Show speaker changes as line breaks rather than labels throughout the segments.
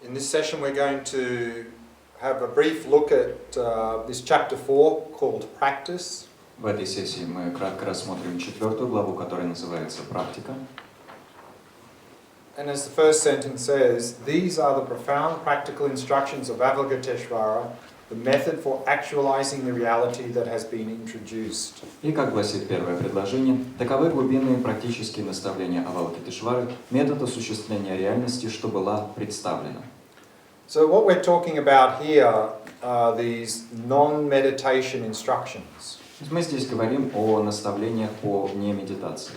In this session we're going to have a brief look at this chapter 4 called Practice.
В этой сессии мы кратко рассмотрим 4 главу, которая называется «Практика».
And as the first sentence says, these are the profound practical instructions of Avalokiteshvara, the method for actualizing the reality that has been introduced.
И как гласит первое предложение, таковы глубинные практические наставления Авалокитешвары, метод осуществления реальности, что была представлена.
So what we're talking about here are these non-meditation instructions.
Мы здесь говорим о наставлениях по немедитации.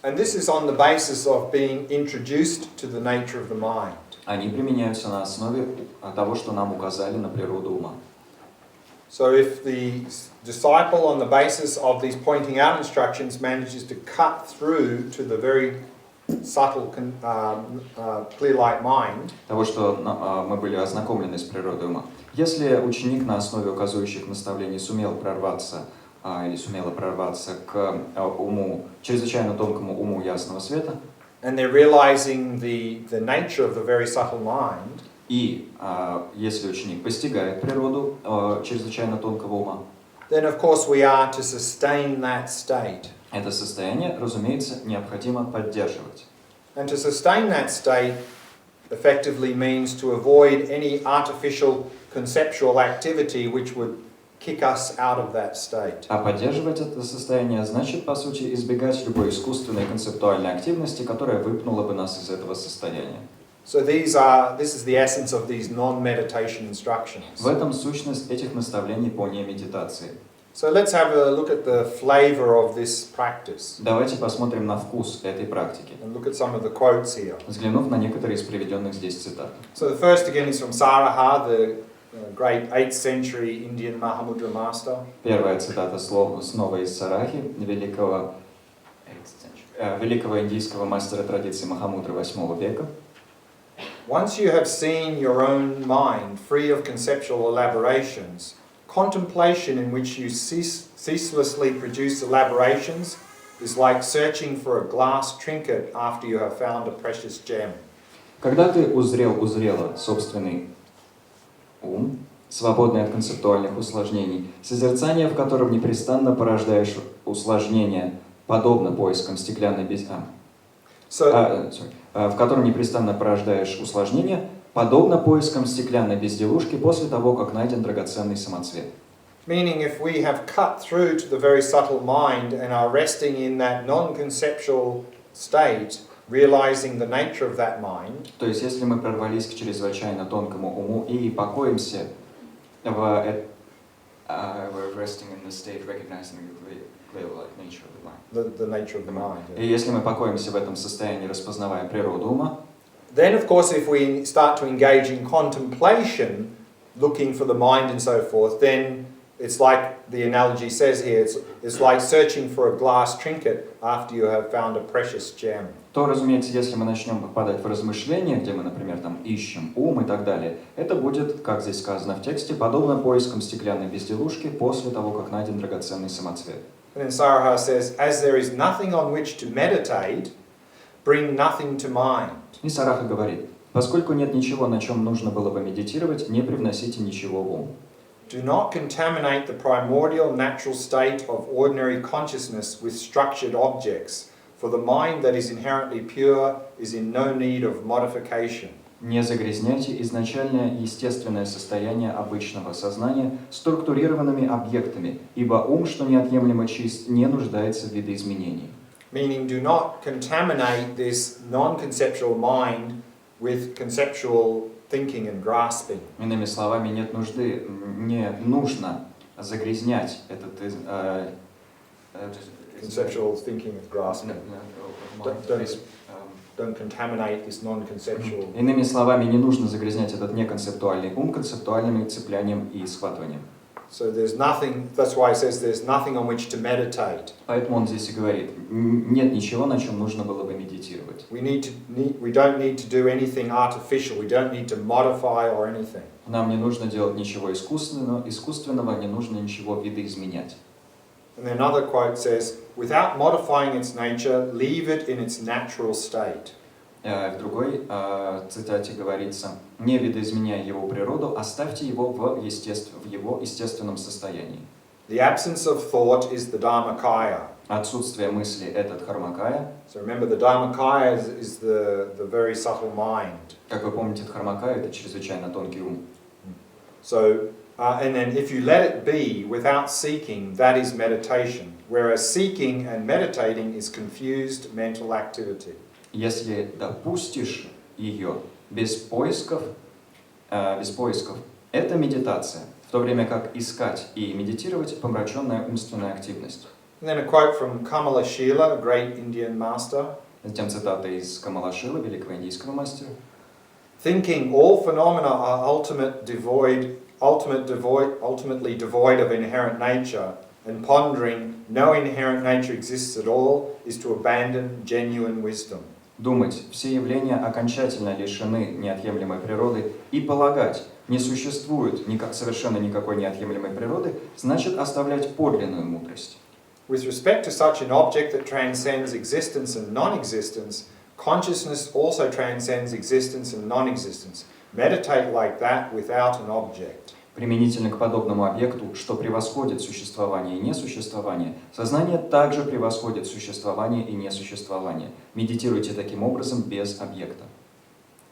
And this is on the basis of being introduced to the nature of the mind.
Они применяются на основе того, что нам указали на природу ума.
So if the disciple, on the basis of these pointing out instructions, manages to cut through to the very subtle, clear-light mind,
Того, что мы были ознакомлены с природой ума. Если ученик на основе указывающих наставлений сумела прорваться к уму, чрезвычайно тонкому уму ясного света,
and they're realizing the nature of the very subtle mind,
и если ученик постигает природу чрезвычайно тонкого ума,
then of course we are to sustain that state.
это состояние, разумеется, необходимо поддерживать.
And to sustain that state effectively means to avoid any artificial conceptual activity which would kick us out of that state.
А поддерживать это состояние значит, по сути, избегать любой искусственной концептуальной активности, которая выпнула бы нас из этого состояния.
So this is the essence of these non-meditation instructions.
В этом сущность этих наставлений по немедитации.
So let's have a look at the flavor of this practice.
Давайте посмотрим на вкус этой практики,
And look at some of the quotes here.
взглянув на некоторые из приведенных здесь цитат.
So the first again is from Saraha, the great 8th century Indian Mahamudra master.
Первая цитата снова из Сарахи, великого индийского мастера традиций махамудры 8 века.
Once you have seen your own mind free of conceptual elaborations, contemplation in which you ceaselessly produce elaborations is like searching for a glass trinket after you have found a precious gem.
Когда ты узрела собственный ум, свободный от концептуальных усложнений, созерцание, в котором непрестанно порождаешь усложнения, подобно поискам стеклянной в котором непрестанно порождаешь усложнения, подобно поискам стеклянной безделушки после того, как найден драгоценный самоцвет.
Meaning, if we have cut through to the very subtle mind and are resting in that non-conceptual state, realizing the nature of that mind,
то есть, если мы прорвались к чрезвычайно тонкому уму и покоимся в resting in the state, recognizing the nature of the mind.
The nature of the mind.
И если мы покоимся в этом состоянии, распознавая природу ума,
then, of course, if we start to engage in contemplation, looking for the mind and so forth, then it's like the analogy says here, it's like searching for a glass trinket after you have found a precious gem.
то, разумеется, если мы начнем попадать в размышления, где мы, например, там ищем ум и так далее, это будет, как здесь сказано в тексте, подобно поискам стеклянной безделушки после того, как найден драгоценный самоцвет.
And then Saraha says, as there is nothing on which to meditate, bring nothing to mind.
И Сараха говорит, поскольку нет ничего, на чем нужно было бы медитировать, не привносите ничего в ум.
Do not contaminate the primordial natural state of ordinary consciousness with structured objects, for the mind that is inherently pure is in no need of modification.
Не загрязняйте изначальное естественное состояние обычного сознания структурированными объектами, ибо ум, что неотъемлемо чист, не нуждается в видоизменении.
Meaning, do not contaminate this non-conceptual mind with conceptual thinking and grasping.
Иными словами, не нужно загрязнять этот
Conceptual thinking and grasping. Don't contaminate this non-conceptual.
Иными словами, не нужно загрязнять этот неконцептуальный ум концептуальным цеплянием и схватыванием.
So there's nothing. That's why it says there's nothing on which to meditate.
Поэтому он здесь и говорит, нет ничего, на чем нужно было бы медитировать.
We don't need to do anything artificial. We don't need to modify or anything.
Нам не нужно делать ничего искусственного, не нужно ничего видоизменять.
And then another quote says, without modifying its nature, leave it in its natural state.
В другой цитате говорится: «Не видоизменяя его природу, оставьте его в его естественном состоянии».
The absence of thought is the Dharmakaya.
Отсутствие мысли – это дхармакая.
So remember, the Dharmakaya is the very subtle mind.
Как вы помните, дхармакая – это чрезвычайно тонкий ум.
So, and then if you let it be without seeking, that is meditation. Whereas seeking and meditating is confused mental activity.
Если допустишь ее без поисков, это медитация, в то время как искать и медитировать – помраченная умственная активность.
And then a quote from Kamala Shila, a great Indian master.
Затем цитата из Камалашила, великого индийского мастера.
Thinking all phenomena are ultimately devoid of inherent nature, and pondering no inherent nature exists at all is to abandon genuine wisdom.
Думать, все явления окончательно лишены неотъемлемой природы, и полагать, не существует совершенно никакой неотъемлемой природы, значит оставлять подлинную мудрость.
With respect to such an object that transcends existence and non-existence, consciousness also transcends existence and non-existence. Meditate like that without an object.
Применительно к подобному объекту, что превосходит существование и несуществование, сознание также превосходит существование и несуществование. Медитируйте таким образом без объекта.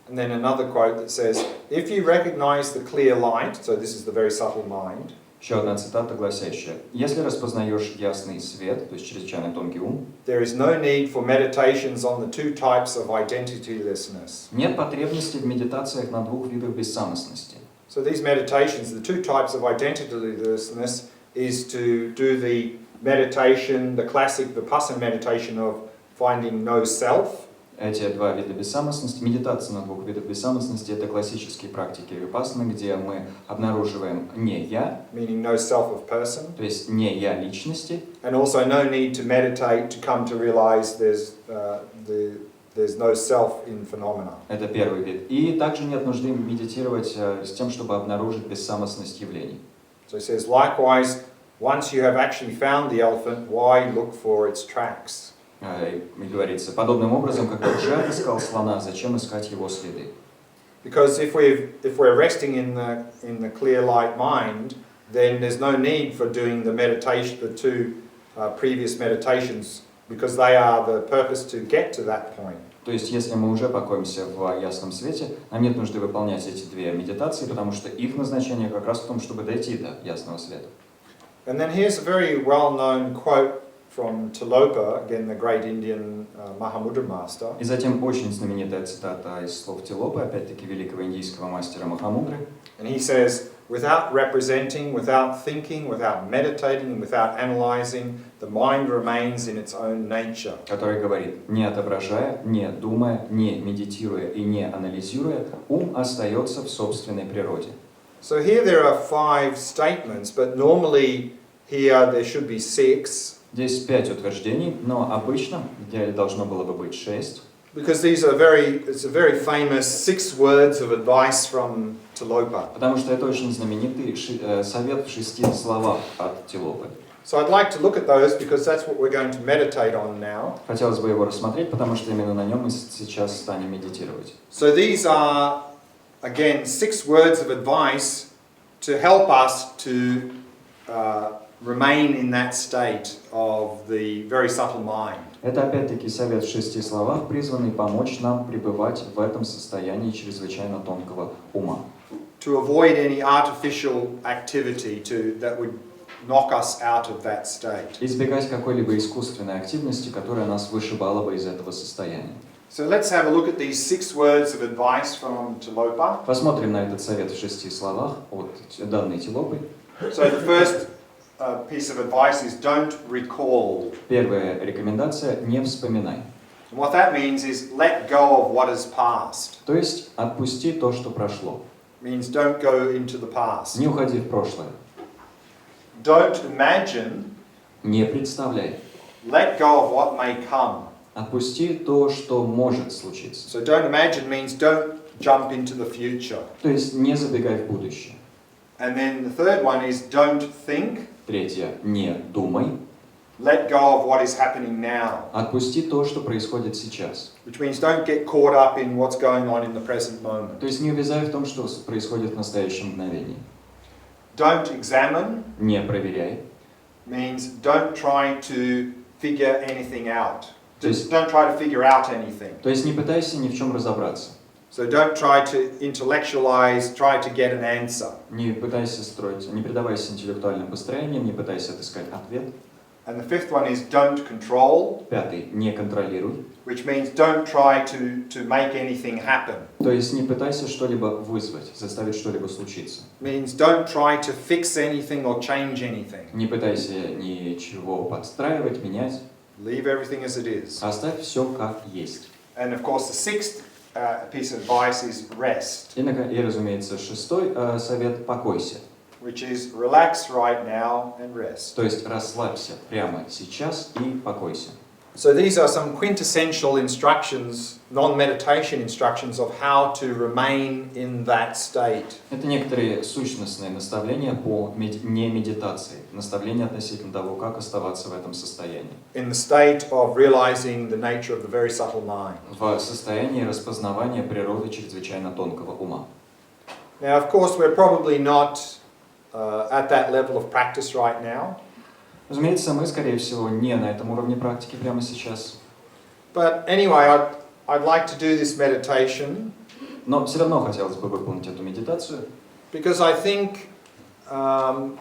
And then another quote that says, if you recognize the clear light, so this is the very subtle mind,
Еще одна цитата, гласящая: «Если распознаешь ясный свет, то есть чрезвычайно тонкий ум,
there is no need for meditations on the two types of identitylessness.
Нет потребности в медитациях на двух видах бессамостности».
So these meditations, the two types of identitylessness, is to do the meditation, the classic Vipassana meditation of finding no self.
Эти два вида бессамостности, медитация на двух видах бессамостности, это классические практики випассаны, где мы обнаруживаем не я,
Meaning no self of person.
то есть не я личности,
And also no need to meditate to come to realize there's no self in phenomena.
это первый вид. И также нет нужды медитировать с тем, чтобы обнаружить бессамостность явлений.
So it says, likewise, once you have actually found the elephant, why look for its tracks?
И говорится, подобным образом, когда уже отыскал слона, зачем искать его следы?
Because if we're resting in the clear light mind, then there's no need for doing the meditation, the two previous meditations, because they are the purpose to get to that point.
То есть, если мы уже покоимся в ясном свете, нам нет нужды выполнять эти две медитации, потому что их назначение как раз в том, чтобы дойти до ясного света.
And then here's a very well-known quote from Tilopa, again the great Indian Mahamudra master.
И затем очень знаменитая цитата из слов Тилопы, опять-таки великого индийского мастера Махамудры.
And he says, without representing, without thinking, without meditating, and without analyzing, the mind remains in its own nature.
Который говорит: не отображая, не думая, не медитируя и не анализируя, ум остается в собственной природе.
So here there are 5 statements, but normally here there should be 6.
Здесь 5 утверждений, но обычно в идеале должно было бы быть 6.
Because it's a very famous 6 words of advice from Tilopa.
Потому что это очень знаменитый совет в 6 словах от Тилопы.
So I'd like to look at those because that's what we're going to meditate on now.
Хотелось бы его рассмотреть, потому что именно на нем мы сейчас станем медитировать.
So these are, again, 6 words of advice to help us to remain in that state of the very subtle mind.
Это опять-таки совет в 6 словах, призванный помочь нам пребывать в этом состоянии чрезвычайно тонкого ума.
To avoid any artificial activity that would knock us out of that state.
Избегать какой-либо искусственной активности, которая нас вышибала бы из этого состояния.
So let's have a look at these 6 words of advice from Tilopa.
Посмотрим на этот совет в 6 словах от данной Тилопы.
So the first piece of advice is don't recall.
Первая рекомендация: не вспоминай.
And what that means is let go of what is past.
То есть отпусти то, что прошло.
Means don't go into the past.
Не уходи в прошлое.
Don't imagine.
Не представляй.
Let go of what may come.
Отпусти то, что может случиться.
So don't imagine means don't jump into the future.
То есть не забегай в будущее.
And then the third one is don't think.
Третье: не думай.
Let go of what is happening now.
Отпусти то, что происходит сейчас.
Which means don't get caught up in what's going on in the present moment.
То есть не увязай в том, что происходит в настоящем мгновении.
Don't examine
Не проверяй.
means don't try to figure anything out.
То есть,
Don't try to figure out anything.
то есть не пытайся ни в чем разобраться.
So don't try to intellectualize, try to get an answer.
Не пытайся строить, не предавайся интеллектуальным построениям, не пытайся отыскать ответ.
And the fifth one is don't control,
Пятый, не контролируй.
which means don't try to make anything happen.
То есть не пытайся что-либо вызвать, заставить что-либо случиться.
Means don't try to fix anything or change anything.
Не пытайся ничего подстраивать, менять.
Leave everything as it is.
Оставь все как есть.
And of course the sixth piece of advice is rest,
И, разумеется, шестой совет – покойся.
which is relax right now and rest.
То есть расслабься прямо сейчас и покойся.
So these are some quintessential instructions, non-meditation instructions of how to remain in that state.
Это некоторые сущностные наставления по немедитации, наставления относительно того, как оставаться в этом состоянии.
In the state of realizing the nature of the very subtle mind.
В состоянии распознавания природы чрезвычайно тонкого ума.
Now, of course, we're probably not at that level of practice right now.
Разумеется, мы, скорее всего, не на этом уровне практики прямо сейчас.
But anyway, I'd like to do this meditation.
Но все равно хотелось бы выполнить эту медитацию.
Because I think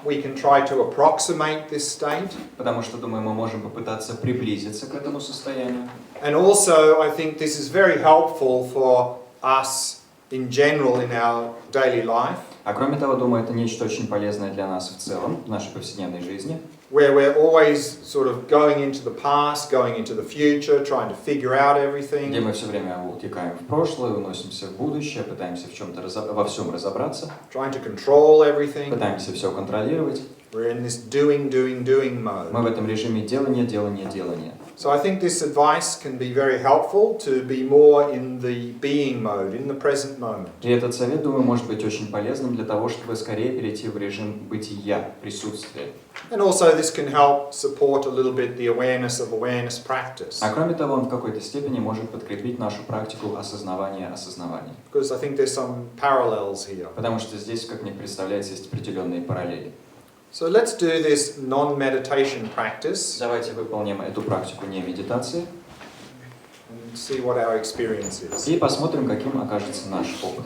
we can try to approximate this state.
Потому что, думаю, мы можем попытаться приблизиться к этому состоянию.
And also, I think this is very helpful for us in general in our daily life.
А кроме того, думаю, это нечто очень полезное для нас в целом, в нашей повседневной жизни.
Where we're always sort of going into the past, going into the future, trying to figure out everything.
Где мы все время утекаем в прошлое, уносимся в будущее, пытаемся во всем разобраться.
Trying to control everything.
Пытаемся все контролировать.
We're in this doing mode.
Мы в этом режиме делания.
So I think this advice can be very helpful to be more in the being mode, in the present moment.
И этот совет, думаю, может быть очень полезным для того, чтобы скорее перейти в режим бытия, присутствия.
And also this can help support a little bit the awareness of awareness practice.
А кроме того, он в какой-то степени может подкрепить нашу практику осознавания.
Because I think there's some parallels here.
Потому что здесь, как мне представляется, есть определенные параллели.
So let's do this non-meditation practice.
Давайте выполним эту практику не медитации.
And see what our experience is.
И посмотрим, каким окажется наш опыт.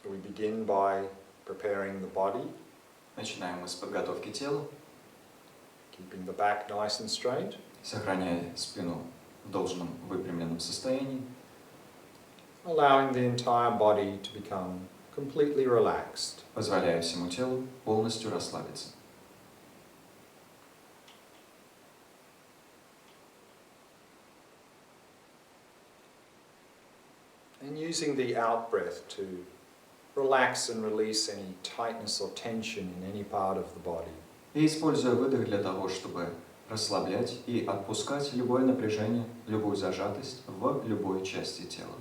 So we begin by preparing the body.
Начинаем мы с подготовки тела,
Keeping the back nice and straight.
сохраняя спину в должном выпрямленном состоянии,
Allowing the entire body to become completely relaxed.
позволяя всему телу полностью расслабиться.
And using the out breath to relax and release any tightness or tension in any part of the body.
И используя выдох для того, чтобы расслаблять и отпускать любое напряжение, любую зажатость в любой части тела.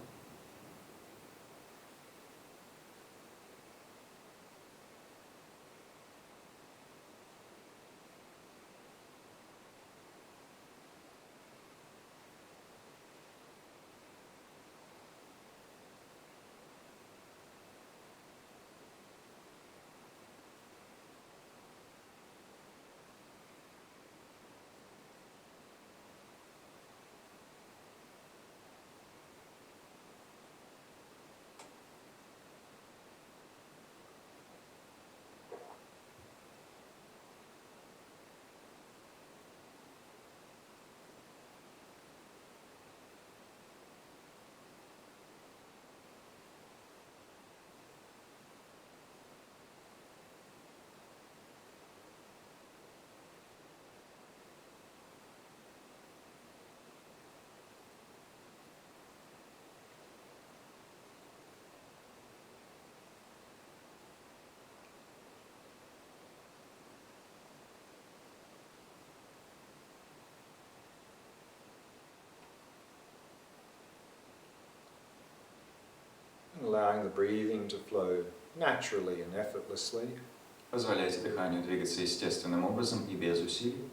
allowing the breathing to flow naturally and effortlessly.
Позволяйте дыханию двигаться естественным образом и без усилий.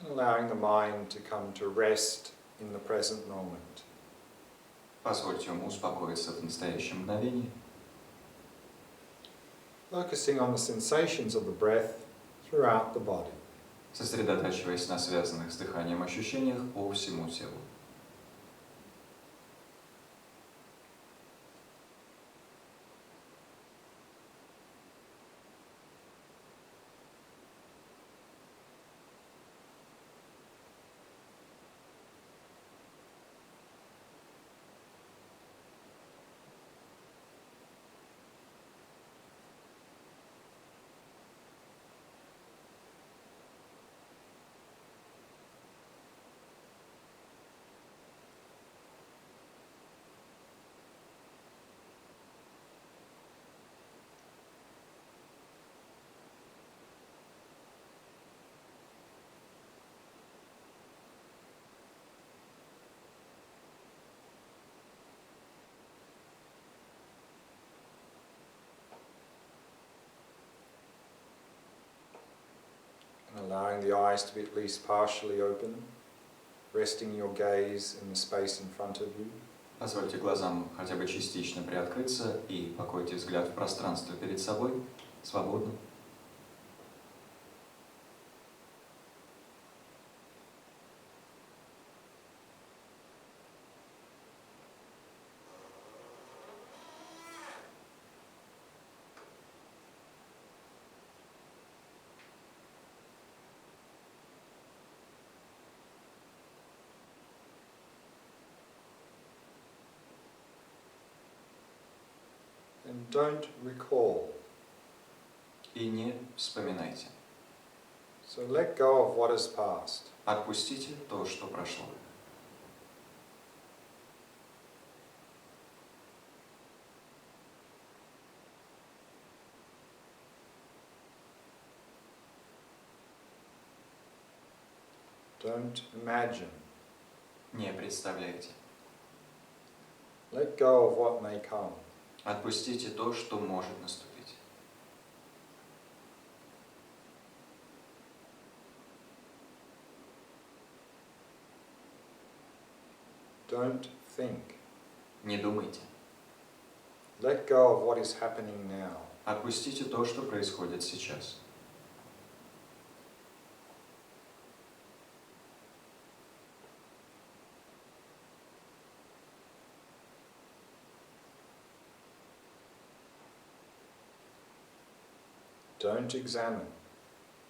Allowing the mind to come to rest in the present moment.
Позвольте ему успокоиться в настоящем мгновении.
Focusing on the sensations of the breath throughout the body.
Сосредотачиваясь на связанных с дыханием ощущениях по всему телу.
Allowing the eyes to be at least partially open, resting your gaze in the space in front of you.
Позвольте глазам хотя бы частично приоткрыться и покойте взгляд в пространство перед собой, свободно.
And don't recall.
И не вспоминайте.
So let go of what has passed.
Отпустите то, что прошло.
Don't imagine.
Не представляйте.
Let go of what may come.
Отпустите то, что может наступить.
Don't think.
Не думайте.
Let go of what is happening now.
Отпустите то, что происходит сейчас.
Don't examine.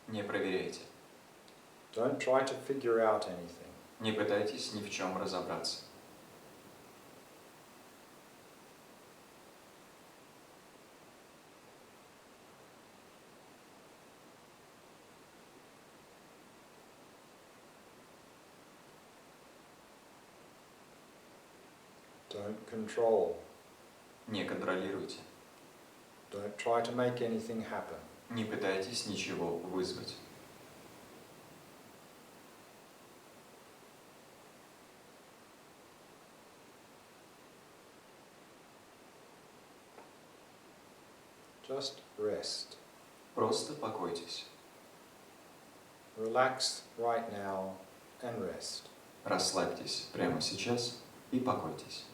Не проверяйте.
Don't try to figure out anything.
Не пытайтесь ни в чем разобраться.
Don't control.
Не контролируйте.
Don't try to make anything happen.
Не пытайтесь ничего вызвать.
Just rest.
Просто покойтесь.
Relax right now and rest.
Расслабьтесь прямо сейчас и покойтесь.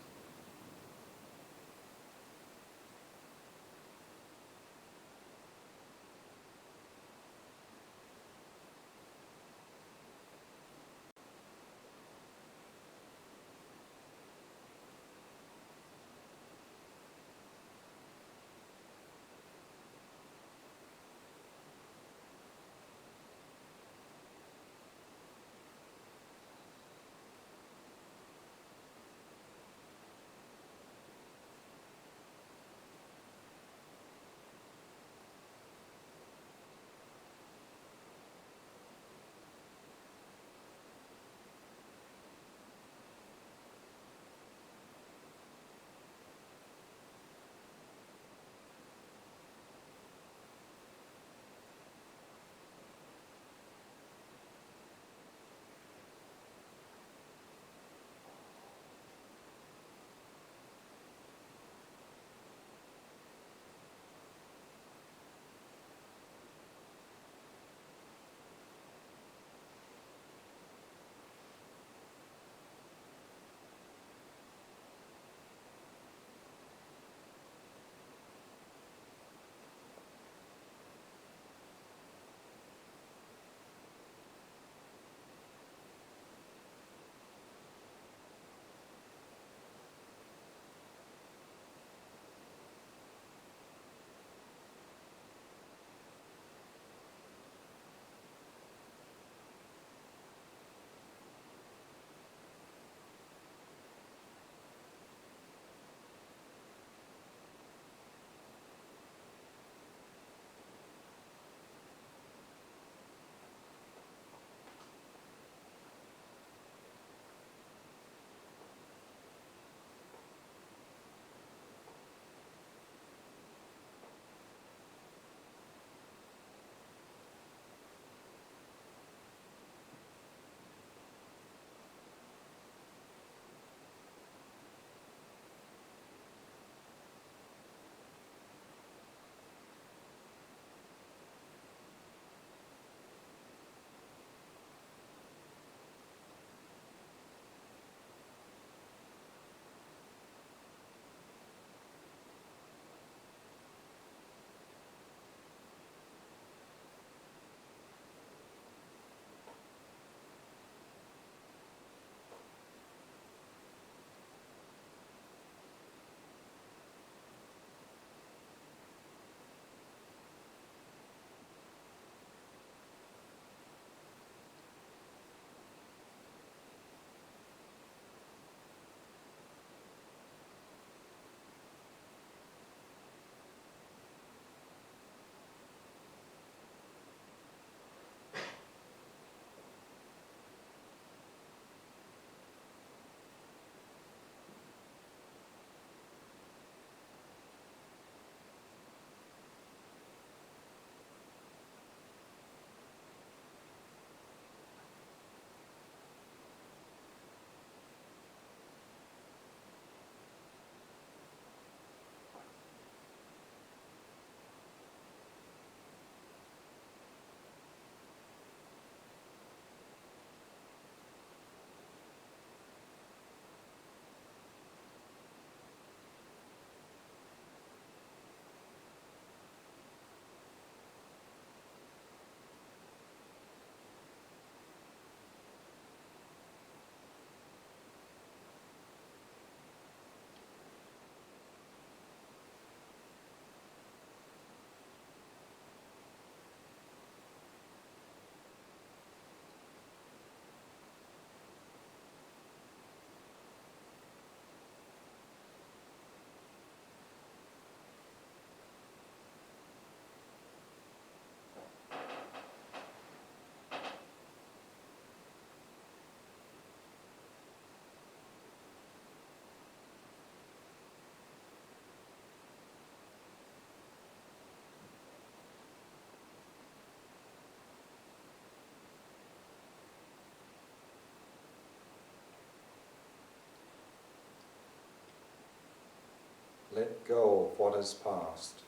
Let go of what has passed.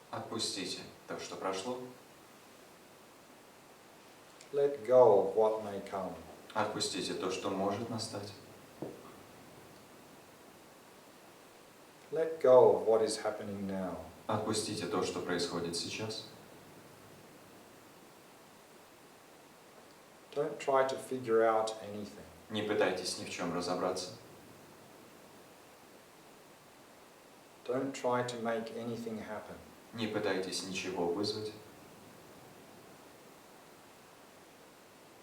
Отпустите то, что прошло.
Let go of what may come.
Отпустите то, что может настать.
Let go of what is happening now.
Отпустите то, что происходит сейчас.
Don't try to figure out anything.
Не пытайтесь ни в чем разобраться.
Don't try to make anything happen.
Не пытайтесь ничего вызвать.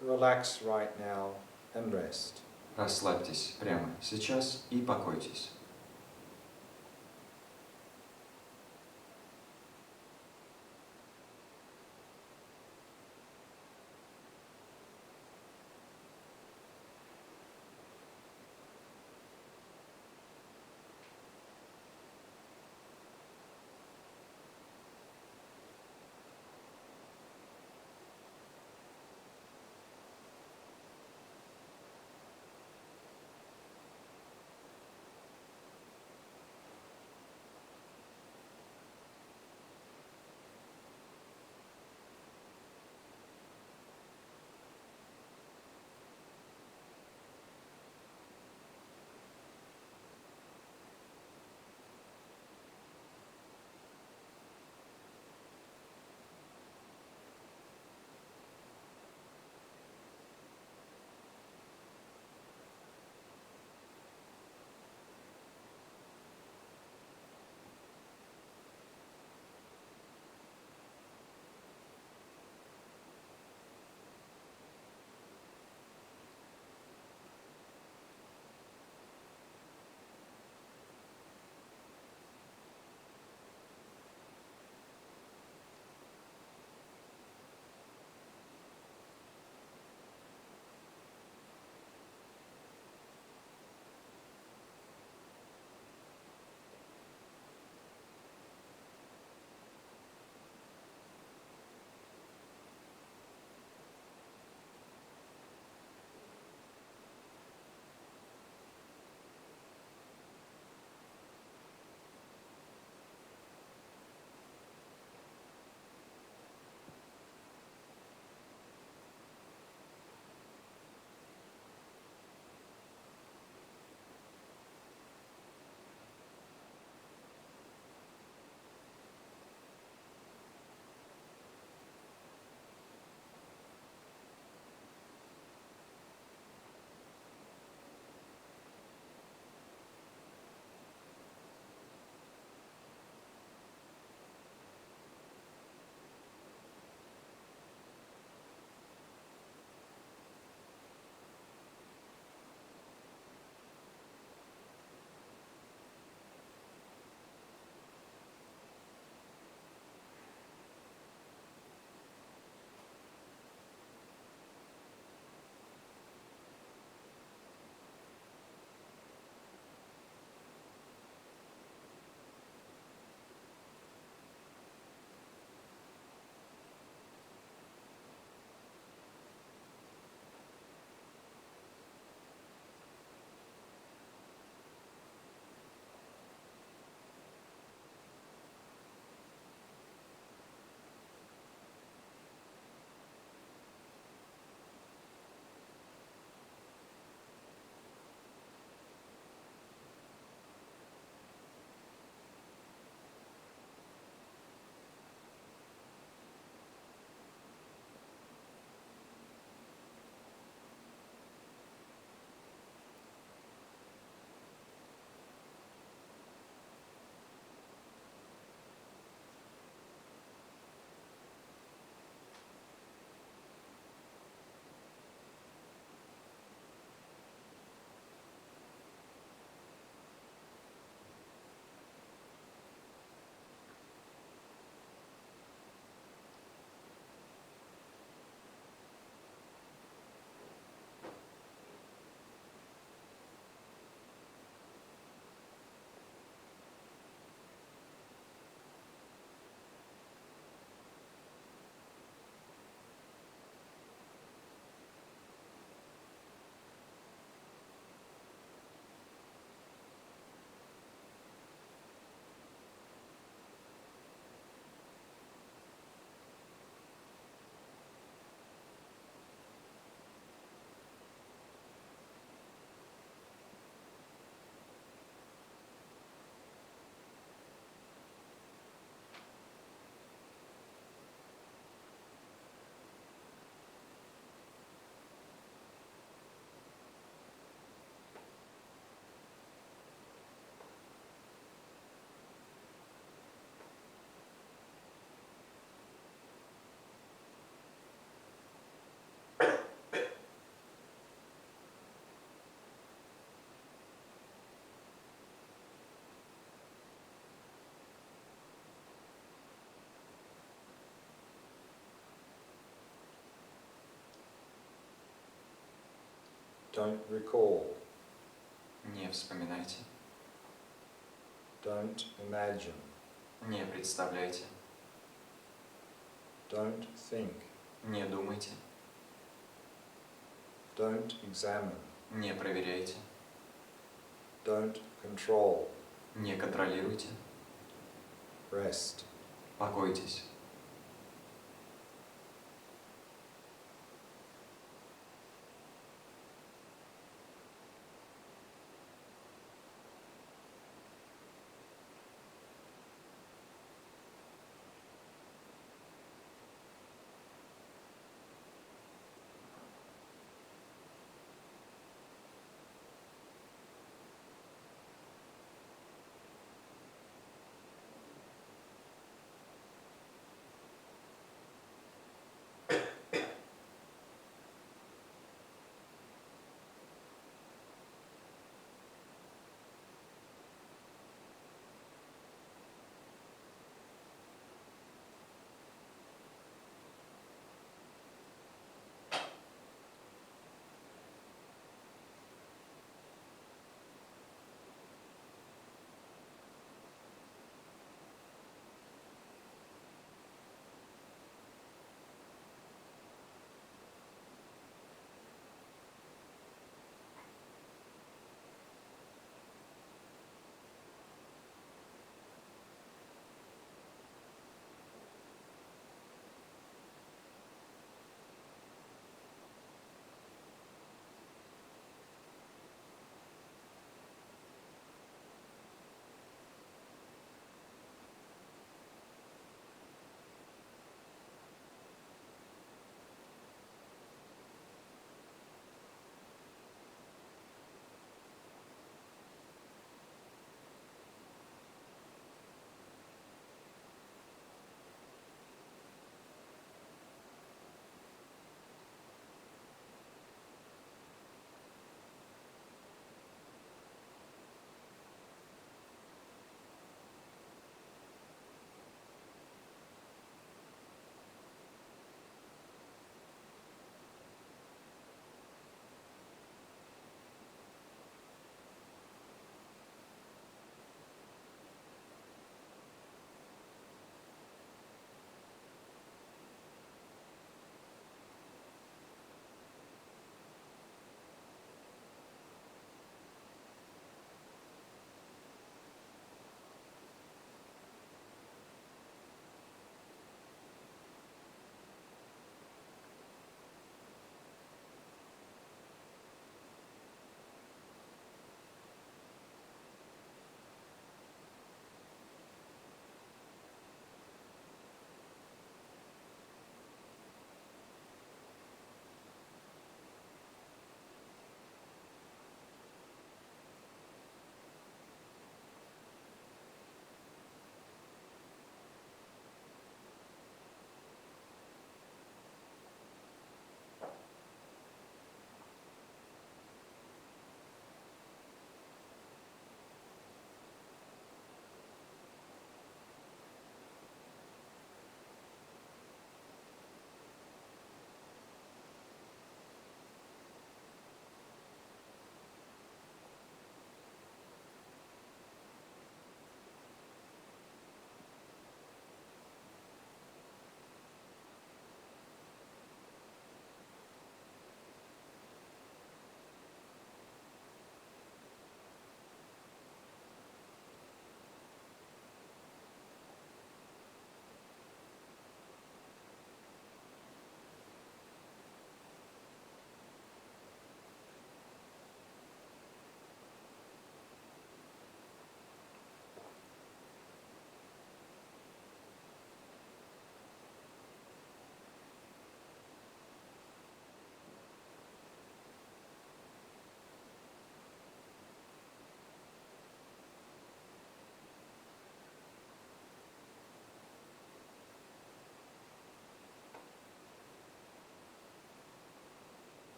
Relax right now and rest.
Расслабьтесь прямо сейчас и покойтесь.
Don't recall.
Не вспоминайте.
Don't imagine.
Не представляйте.
Don't think.
Не думайте.
Don't examine.
Не проверяйте.
Don't control.
Не контролируйте.
Rest.
Покойтесь.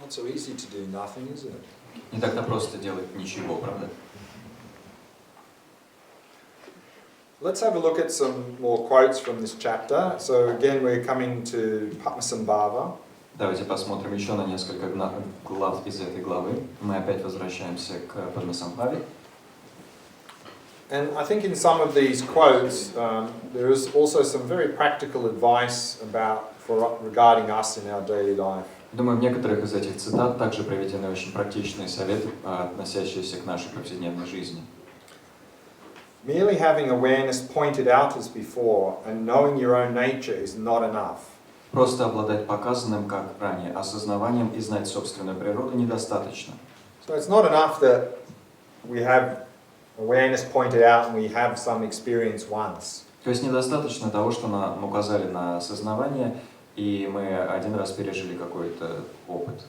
Not so easy to do nothing, is it?
Не так-то просто делать ничего, правда?
Let's have a look at some more quotes from this chapter. So again, we're coming to Padmasambhava.
Давайте посмотрим еще на несколько глав из этой главы. Мы опять возвращаемся к Падмасамбхаве.
And I think in some of these quotes, there is also some very practical advice regarding us in our daily life.
Думаю, в некоторых из этих цитат также приведены очень практичные советы, относящиеся к нашей повседневной жизни.
Merely having awareness pointed out as before and knowing your own nature is not enough.
Просто обладать показанным, как ранее, осознаванием и знать собственную природу недостаточно.
So it's not enough that we have awareness pointed out and we have some experience once.
То есть недостаточно того, что нам указали на осознавание, и мы один раз пережили какой-то опыт.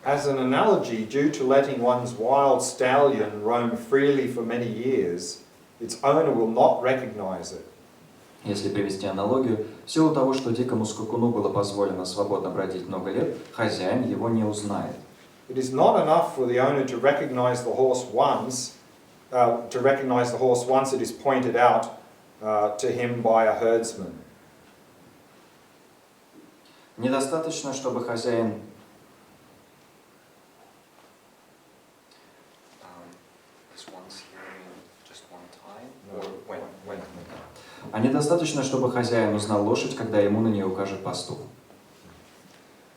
As an analogy, due to letting one's wild stallion roam freely for many years, its owner will not recognize it.
Если привести аналогию, в силу того, что дикому скакуну было позволено свободно бродить много лет, хозяин его не узнает.
It is not enough for the owner to recognize the horse once it is pointed out to him by a herdsman.
Недостаточно, чтобы хозяин А недостаточно, чтобы хозяин узнал лошадь, когда ему на нее укажет пастух.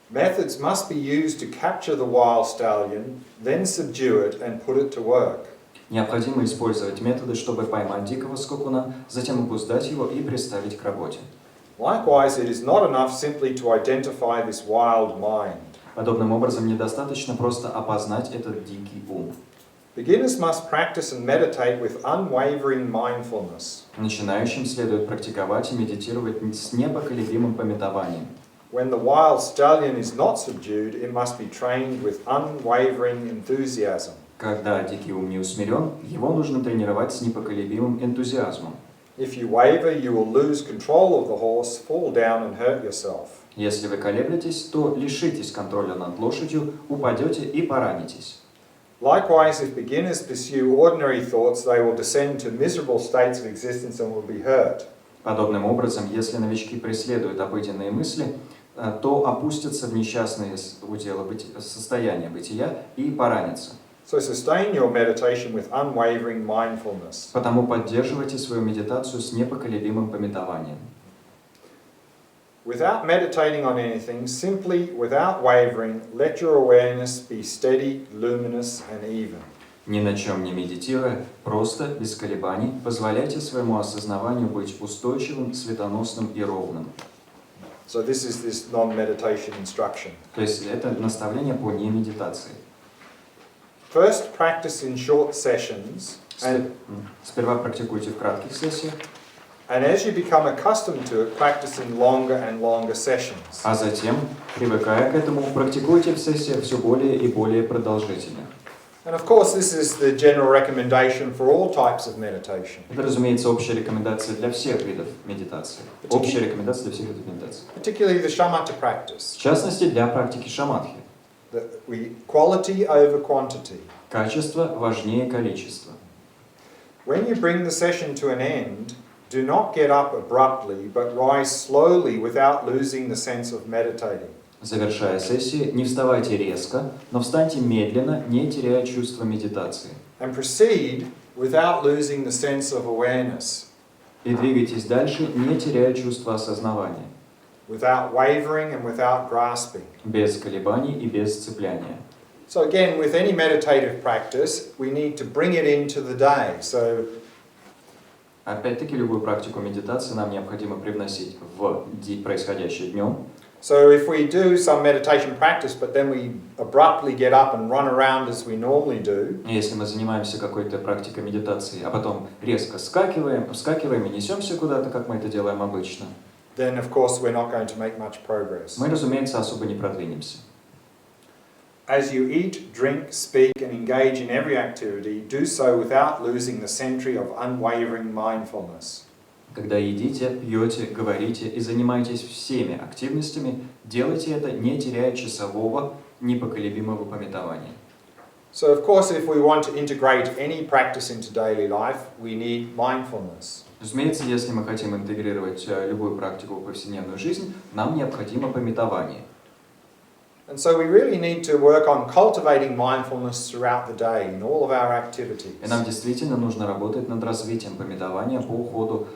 Methods must be used to capture the wild stallion, then subdue it and put it to work.
Необходимо использовать методы, чтобы поймать дикого скакуна, затем обуздать его и приставить к работе.
Likewise, it is not enough simply to identify this wild mind.
Подобным образом, недостаточно просто опознать этот дикий ум.
Beginners must practice and meditate with unwavering mindfulness.
Начинающим следует практиковать и медитировать с непоколебимым памятованием.
When the wild stallion is not subdued, it must be trained with unwavering enthusiasm.
Когда дикий ум не усмирен, его нужно тренировать с непоколебимым энтузиазмом.
If you waver, you will lose control of the horse, fall down and hurt yourself.
Если вы колеблетесь, то лишитесь контроля над лошадью, упадете и поранитесь.
Likewise, if beginners pursue ordinary thoughts, they will descend to miserable states of existence and will be hurt.
Подобным образом, если новички преследуют обыденные мысли, то опустятся в несчастные состояния бытия и поранятся.
So sustain your meditation with unwavering mindfulness.
Потому поддерживайте свою медитацию с непоколебимым памятованием.
Without meditating on anything, simply, without wavering, let your awareness be steady, luminous and even.
Ни на чем не медитируя, просто, без колебаний, позволяйте своему осознаванию быть устойчивым, светоносным и ровным.
So this is this non-meditation instruction.
То есть это наставление по немедитации.
First, practice in short sessions.
Сперва практикуйте в кратких сессиях.
And as you become accustomed to it, practice in longer and longer sessions.
А затем, привыкая к этому, практикуйте в сессиях все более и более продолжительных.
And of course, this is the general recommendation for all types of meditation.
Это, разумеется, общая рекомендация для всех видов медитации. Общая рекомендация для всех видов медитации.
Particularly the shamatha practice.
В частности, для практики шаматхи.
Quality over quantity.
Качество важнее количества.
When you bring the session to an end, do not get up abruptly, but rise slowly without losing the sense of meditating.
Завершая сессию, не вставайте резко, но встаньте медленно, не теряя чувства медитации.
And proceed without losing the sense of awareness.
И двигайтесь дальше, не теряя чувства осознавания.
Without wavering and without grasping.
Без колебаний и без цепляния.
So again, with any meditative practice, we need to bring it into the day. So
опять-таки, любую практику медитации нам необходимо привносить в происходящее днем.
So if we do some meditation practice, but then we abruptly get up and run around as we normally do,
если мы занимаемся какой-то практикой медитации, а потом резко вскакиваем и несемся куда-то, как мы это делаем обычно,
then of course we're not going to make much progress.
мы, разумеется, особо не продвинемся.
As you eat, drink, speak and engage in every activity, do so without losing the sentry of unwavering mindfulness.
Когда едите, пьете, говорите и занимаетесь всеми активностями, делайте это, не теряя часового непоколебимого памятования.
So of course, if we want to integrate any practice into daily life, we need mindfulness.
Разумеется, если мы хотим интегрировать любую практику в повседневную жизнь, нам необходимо памятование.
And so we really need to work on cultivating mindfulness throughout the day in all of our activities.
И нам действительно нужно работать над развитием памятования по ходу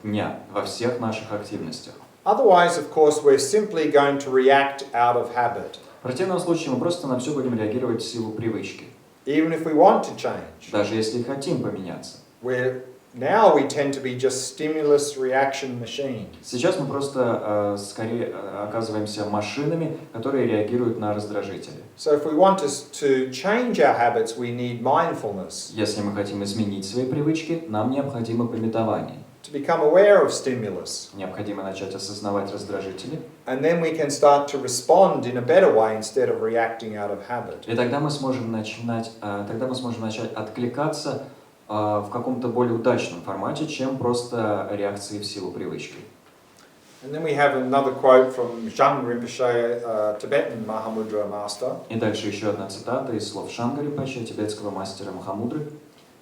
дня во всех наших активностях.
Otherwise, of course, we're simply going to react out of habit.
В противном случае мы просто на все будем реагировать в силу привычки.
Even if we want to change.
Даже если хотим поменяться.
Now we tend to be just stimulus reaction machines.
Сейчас мы просто скорее оказываемся машинами, которые реагируют на раздражители.
So if we want to change our habits, we need mindfulness.
Если мы хотим изменить свои привычки, нам необходимо памятование.
To become aware of stimulus.
Необходимо начать осознавать раздражители.
And then we can start to respond in a better way instead of reacting out of habit.
И тогда мы сможем начать откликаться в каком-то более удачном формате, чем просто реакции в силу привычки.
And then we have another quote from Zhang Rinpoche, Tibetan Mahamudra master.
И дальше еще одна цитата из слов Шанга Ринпоче, тибетского мастера махамудры.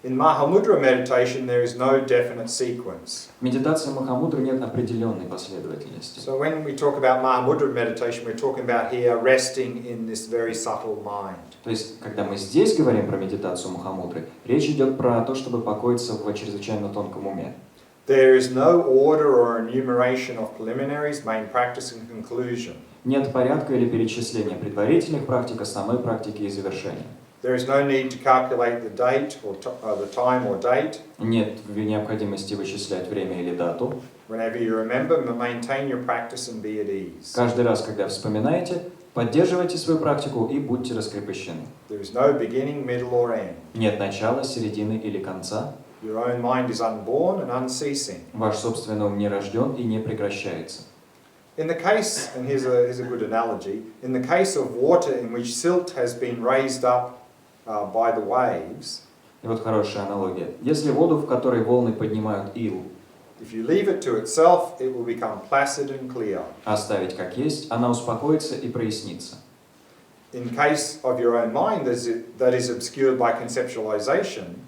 In Mahamudra meditation, there is no definite sequence.
В медитации махамудры нет определенной последовательности.
So when we talk about Mahamudra meditation, we're talking about here resting in this very subtle mind.
То есть, когда мы здесь говорим про медитацию махамудры, речь идет про то, чтобы покоиться в чрезвычайно тонком уме.
There is no order or enumeration of preliminaries, main practice and conclusion.
Нет порядка или перечисления предварительных практик, основной практики и завершения.
There is no need to calculate the date or the time or date.
Нет необходимости вычислять время или дату.
Whenever you remember, maintain your practice and be at ease.
Каждый раз, когда вспоминаете, поддерживайте свою практику и будьте раскрепощены.
There is no beginning, middle or end.
Нет начала, середины или конца.
Your own mind is unborn and unceasing.
Ваш собственный ум не рожден и не прекращается.
In the case, and here's a good analogy, in the case of water in which silt has been raised up by the waves.
И вот хорошая аналогия. Если воду, в которой волны поднимают ил,
if you leave it to itself, it will become placid and clear.
оставить как есть, она успокоится и прояснится.
In case of your own mind that is obscured by conceptualization,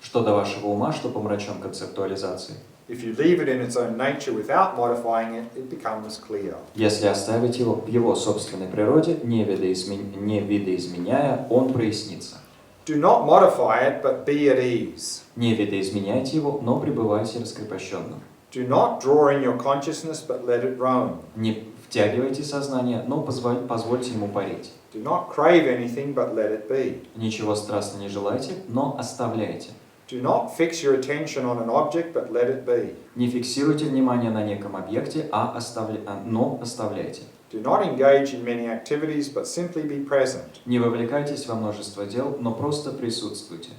что до вашего ума, что помрачен концептуализацией.
If you leave it in its own nature without modifying it, it becomes clear.
Если оставить его в его собственной природе, не видоизменяя, он прояснится.
Do not modify it, but be at ease.
Не видоизменяйте его, но пребывайте раскрепощенным.
Do not draw in your consciousness, but let it roam.
Не втягивайте сознание, но позвольте ему парить.
Do not crave anything, but let it be.
Ничего страстно не желайте, но оставляйте.
Do not fix your attention on an object, but let it be.
Не фиксируйте внимание на неком объекте, но оставляйте.
Do not engage in many activities, but simply be present.
Не вовлекайтесь во множество дел, но просто присутствуйте.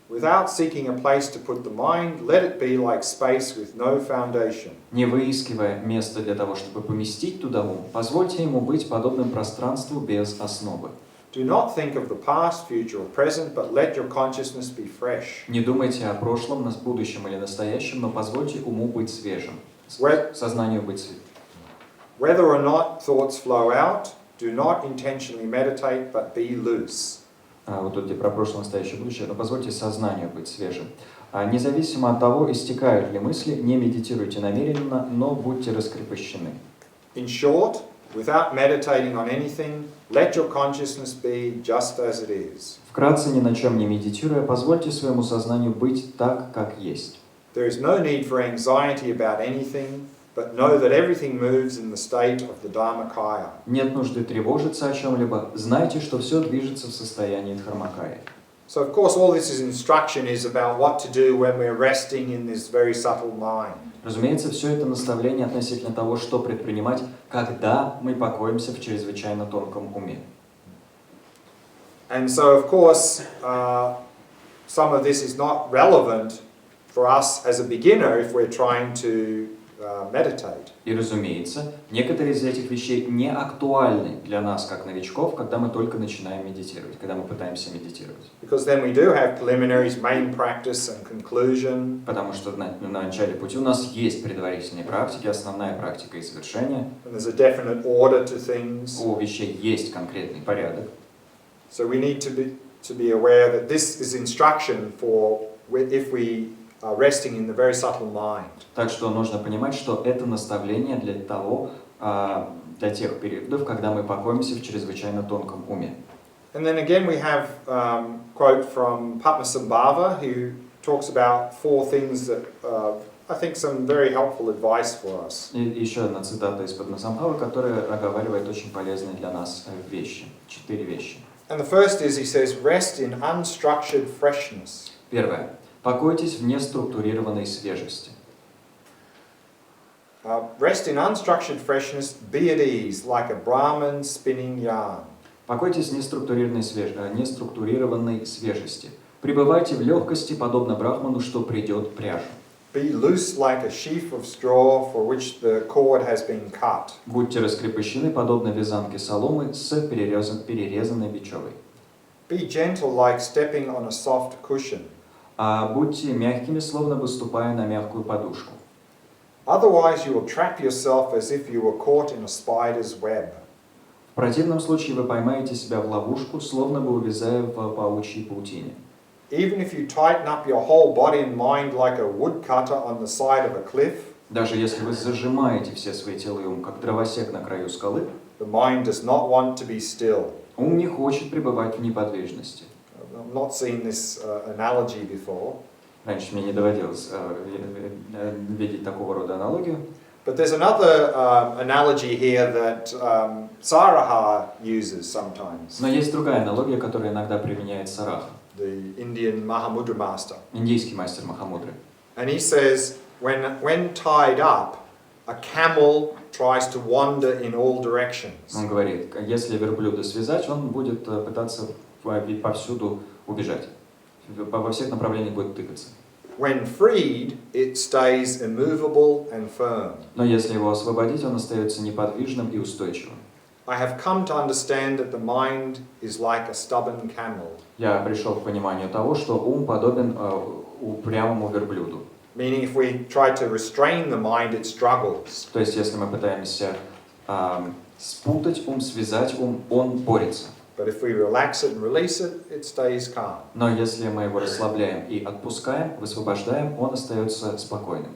Without seeking a place to put the mind, let it be like space with no foundation.
Не выискивая место для того, чтобы поместить туда ум, позвольте ему быть подобным пространству без основы.
Do not think of the past, future or present, but let your consciousness be fresh.
Не думайте о прошлом, будущем или настоящем, но позвольте уму быть свежим, сознанию быть свежим.
Whether or not thoughts flow out, do not intentionally meditate, but be loose.
Вот тут где про прошлое, настоящее, будущее, но позвольте сознанию быть свежим. Независимо от того, истекают ли мысли, не медитируйте намеренно, но будьте раскрепощены.
In short, without meditating on anything, let your consciousness be just as it is.
Вкратце, ни на чем не медитируя, позвольте своему сознанию быть так, как есть.
There is no need for anxiety about anything, but know that everything moves in the state of the Dharmakaya.
Нет нужды тревожиться о чем-либо. Знайте, что все движется в состоянии Дхармакая.
So, of course, all this instruction is about what to do when we're resting in this very subtle mind.
Разумеется, все это наставление относительно того, что предпринимать, когда мы покоимся в чрезвычайно тонком уме.
And so, of course, some of this is not relevant for us as a beginner if we're trying to meditate.
И, разумеется, некоторые из этих вещей не актуальны для нас, как новичков, когда мы только начинаем медитировать, когда мы пытаемся медитировать.
Because then we do have preliminaries, main practice and conclusion.
Потому что на начале пути у нас есть предварительные практики, основная практика и завершение.
And there's a definite order to things.
У вещей есть конкретный порядок.
So we need to be aware that this is instruction for if we are resting in the very subtle mind.
Так что нужно понимать, что это наставление для того, для тех периодов, когда мы покоимся в чрезвычайно тонком уме.
And then again we have quote from Padmasambhava, who talks about 4 things that I think some very helpful advice for us.
И еще одна цитата из Падмасамбхавы, которая оговаривает очень полезные для нас вещи. 4 вещи.
And the first is, he says, rest in unstructured freshness.
Первое. Покойтесь в неструктурированной свежести.
Rest in unstructured freshness, be at ease, like a Brahmin spinning yarn.
Покойтесь в неструктурированной свежести. Пребывайте в легкости, подобно брахману, что придет пряжа.
Be loose like a sheaf of straw for which the cord has been cut.
Будьте раскрепощены, подобно вязанке соломы с перерезанной бичевой.
Be gentle like stepping on a soft cushion.
А будьте мягкими, словно бы ступая на мягкую подушку.
Otherwise you will trap yourself as if you were caught in a spider's web.
В противном случае вы поймаете себя в ловушку, словно бы увязая в паучьей паутине.
Even if you tighten up your whole body and mind like a woodcutter on the side of a cliff,
Даже если вы зажимаете все свои тело и ум, как дровосек на краю скалы,
the mind does not want to be still.
ум не хочет пребывать в неподвижности.
I've not seen this analogy before.
Раньше мне не доводилось видеть такого рода аналогию.
But there's another analogy here that Saraha uses sometimes,
Но есть другая аналогия, которая иногда применяет Сараха,
the Indian Mahamudra master.
индийский мастер махамудры.
And he says, when tied up, a camel tries to wander in all directions.
Он говорит, если верблюда связать, он будет пытаться повсюду убежать. Во всех направлениях будет тыкаться.
When freed, it stays immovable and firm.
Но если его освободить, он остается неподвижным и устойчивым.
I have come to understand that the mind is like a stubborn camel.
Я пришел к пониманию того, что ум подобен упрямому верблюду.
Meaning if we try to restrain the mind, it struggles.
То есть, если мы пытаемся спутать ум, связать ум, он борется.
But if we relax it and release it, it stays calm.
Но если мы его расслабляем и отпускаем, высвобождаем, он остается спокойным.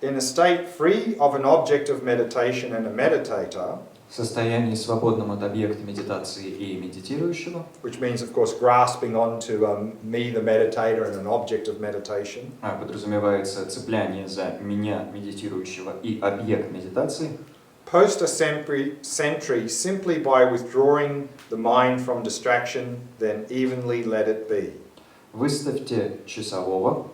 In a state free of an object of meditation and a meditator,
В состоянии свободном от объекта медитации и медитирующего,
which means, of course, grasping onto me, the meditator, and an object of meditation,
подразумевается цепляние за меня, медитирующего, и объект медитации,
post a sentry simply by withdrawing the mind from distraction, then evenly let it be.
выставьте часового,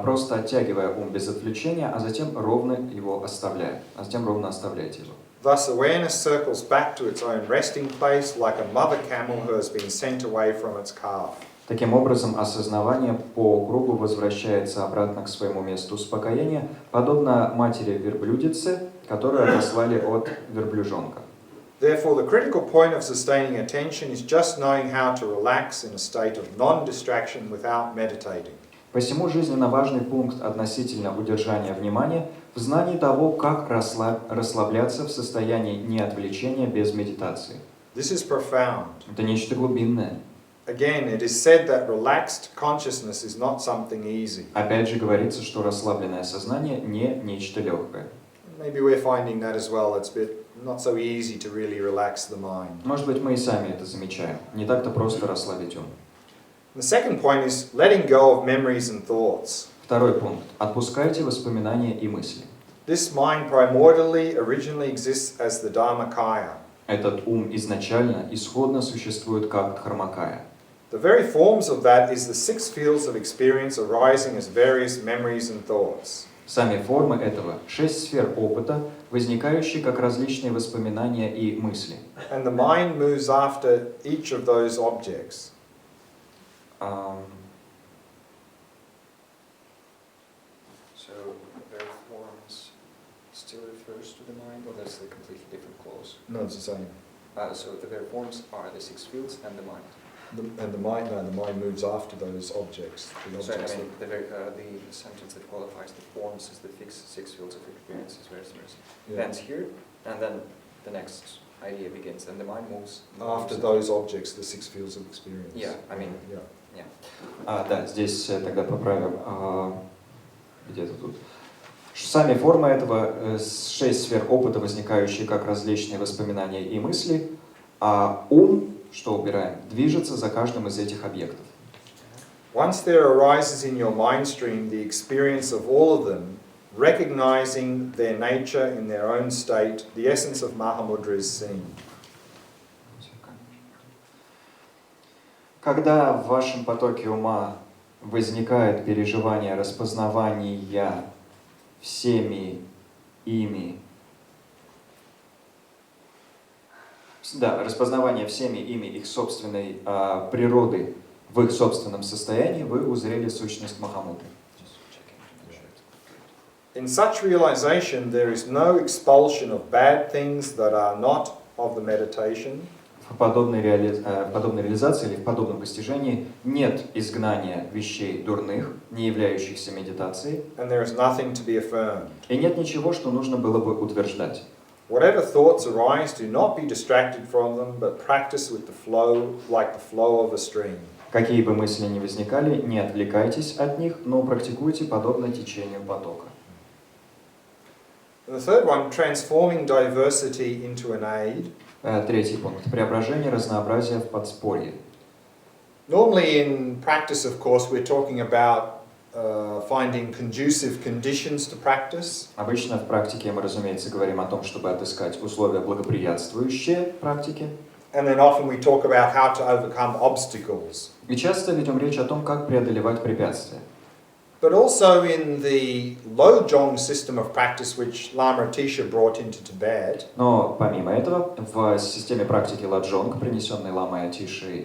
просто оттягивая ум без отвлечения, а затем ровно его оставляя, оставляйте его.
Thus, awareness circles back to its own resting place like a mother camel who has been sent away from its calf.
Таким образом, осознавание по кругу возвращается обратно к своему месту успокоения, подобно матери-верблюдице, которую отослали от верблюжонка.
Therefore, the critical point of sustaining attention is just knowing how to relax in a state of non-distraction without meditating.
Посему жизненно важный пункт относительно удержания внимания в знании того, как расслабляться в состоянии неотвлечения без медитации.
This is profound.
Это нечто глубинное.
Again, it is said that relaxed consciousness is not something easy.
Опять же говорится, что расслабленное сознание не нечто легкое.
Maybe we're finding that as well. It's a bit not so easy to really relax the mind.
Может быть, мы и сами это замечаем. Не так-то просто расслабить ум.
The second point is letting go of memories and thoughts.
Второй пункт. Отпускайте воспоминания и мысли.
This mind primordially, originally exists as the Dharmakaya.
Этот ум изначально, исходно существует как дхармакая.
The very forms of that is the 6 fields of experience arising as various memories and thoughts.
Сами формы этого 6 сфер опыта, возникающие как различные воспоминания и мысли.
And the mind moves after each of those objects.
So, there are
No, it's the same.
So the very forms are the six fields and the mind.
The mind moves after those objects.
So I mean, the sentence that qualifies the forms is the six fields of experience is very similar.
Yeah.
Ends here, and then the next idea begins, and the mind moves.
After those objects, the six fields of experience.
Yeah, I mean.
Yeah.
Да, здесь тогда поправим. Где-то тут. Сами формы этого 6 сфер опыта, возникающие как различные воспоминания и мысли, а ум, что убираем, движется за каждым из этих объектов.
Once there arises in your mind stream the experience of all of them, recognizing their nature in their own state, the essence of mahamudre is seen.
Когда в вашем потоке ума возникает переживание распознавания всеми ими, распознавание всеми ими их собственной природы в их собственном состоянии, вы узрели сущность махамудры.
In such realization, there is no expulsion of bad things that are not of the meditation.
В подобной реализации или в подобном постижении нет изгнания вещей дурных, не являющихся медитацией,
And there is nothing to be affirmed.
и нет ничего, что нужно было бы утверждать.
Whatever thoughts arise, do not be distracted from them, but practice with the flow, like the flow of a stream.
Какие бы мысли ни возникали, не отвлекайтесь от них, но практикуйте подобно течению потока.
And the third one, transforming diversity into an aid.
Третий пункт. Преображение разнообразия в подспорье.
Normally in practice, of course, we're talking about finding conducive conditions to practice.
Обычно в практике мы, разумеется, говорим о том, чтобы отыскать условия, благоприятствующие практике.
And then often we talk about how to overcome obstacles.
И часто ведем речь о том, как преодолевать препятствия.
But also in the Lojong system of practice, which Lama Atisha brought into Tibet,
Но помимо этого, в системе практики ладжонг, принесенной Ламой Атишей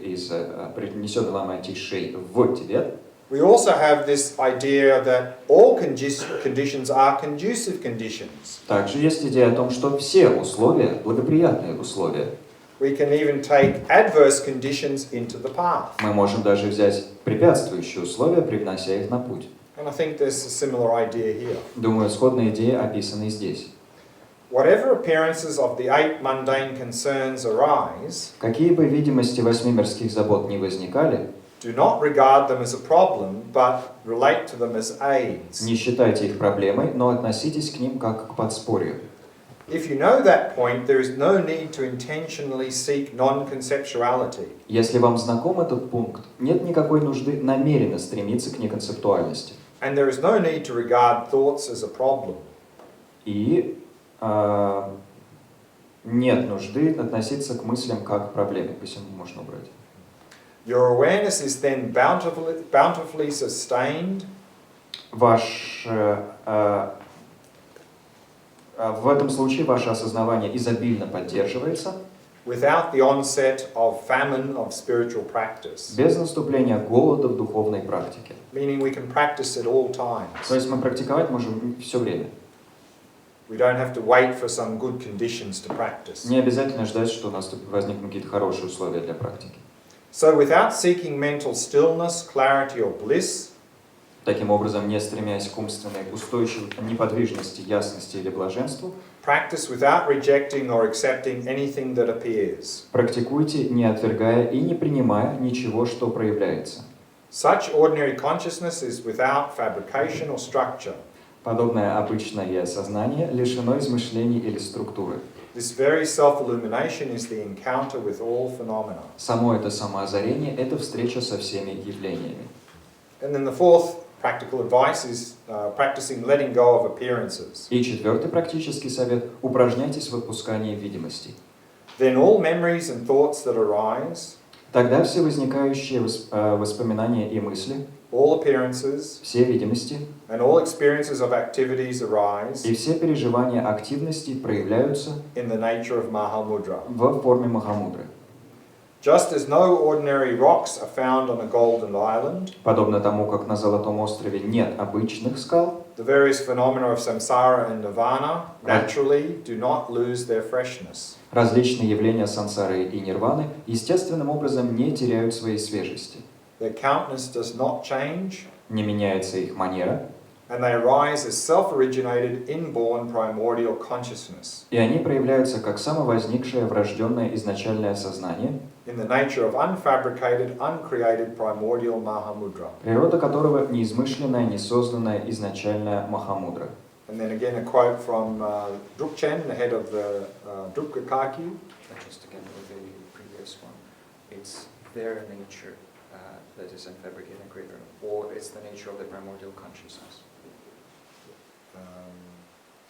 в Тибет,
we also have this idea that all conditions are conducive conditions.
также есть идея о том, что все условия благоприятные условия.
We can even take adverse conditions into the path.
Мы можем даже взять препятствующие условия, привнося их на путь.
And I think there's a similar idea here.
Думаю, сходная идея описана и здесь.
Whatever appearances of the 8 mundane concerns arise,
Какие бы видимости 8 мирских забот не возникали,
do not regard them as a problem, but relate to them as aids.
не считайте их проблемой, но относитесь к ним как к подспорью.
If you know that point, there is no need to intentionally seek non-conceptuality.
Если вам знаком этот пункт, нет никакой нужды намеренно стремиться к неконцептуальности.
And there is no need to regard thoughts as a problem.
И нет нужды относиться к мыслям как к проблеме. Посему можно убрать.
Your awareness is then bountifully sustained.
В этом случае ваше осознавание изобильно поддерживается,
Without the onset of famine of spiritual practice.
без наступления голода в духовной практике.
Meaning we can practice at all times.
То есть мы практиковать можем все время.
We don't have to wait for some good conditions to practice.
Не обязательно ждать, что у нас возникнут какие-то хорошие условия для практики.
So without seeking mental stillness, clarity or bliss,
Таким образом, не стремясь к умственной устойчивой неподвижности, ясности или блаженству,
practice without rejecting or accepting anything that appears.
практикуйте, не отвергая и не принимая ничего, что проявляется.
Such ordinary consciousness is without fabrication or structure.
Подобное обычное сознание лишено измышлений или структуры.
This very self-illumination is the encounter with all phenomena.
Само это самоозарение – это встреча со всеми явлениями.
And then the fourth practical advice is practicing letting go of appearances.
И четвертый практический совет – упражняйтесь в отпускании видимостей.
Then all memories and thoughts that arise,
Тогда все возникающие воспоминания и мысли,
all appearances,
все видимости
and all experiences of activities arise
и все переживания активности проявляются
in the nature of mahamudra.
в форме махамудры.
Just as no ordinary rocks are found on a golden island,
Подобно тому, как на Золотом острове нет обычных скал,
the various phenomena of samsara and nirvana naturally do not lose their freshness.
Различные явления сансары и нирваны естественным образом не теряют своей свежести.
Their countenance does not change,
Не меняется их манера,
and they arise as self-originated, inborn primordial consciousness
и они проявляются как самовозникшее врожденное изначальное сознание,
in the nature of unfabricated, uncreated primordial mahamudra.
природа которого не измышленная, не созданная изначальная махамудра.
And then again a quote from Dzogchen, the head of the Dzogchen.
Just again with the previous one, it's their nature that is unfabricated and created, or it's the nature of the primordial consciousness.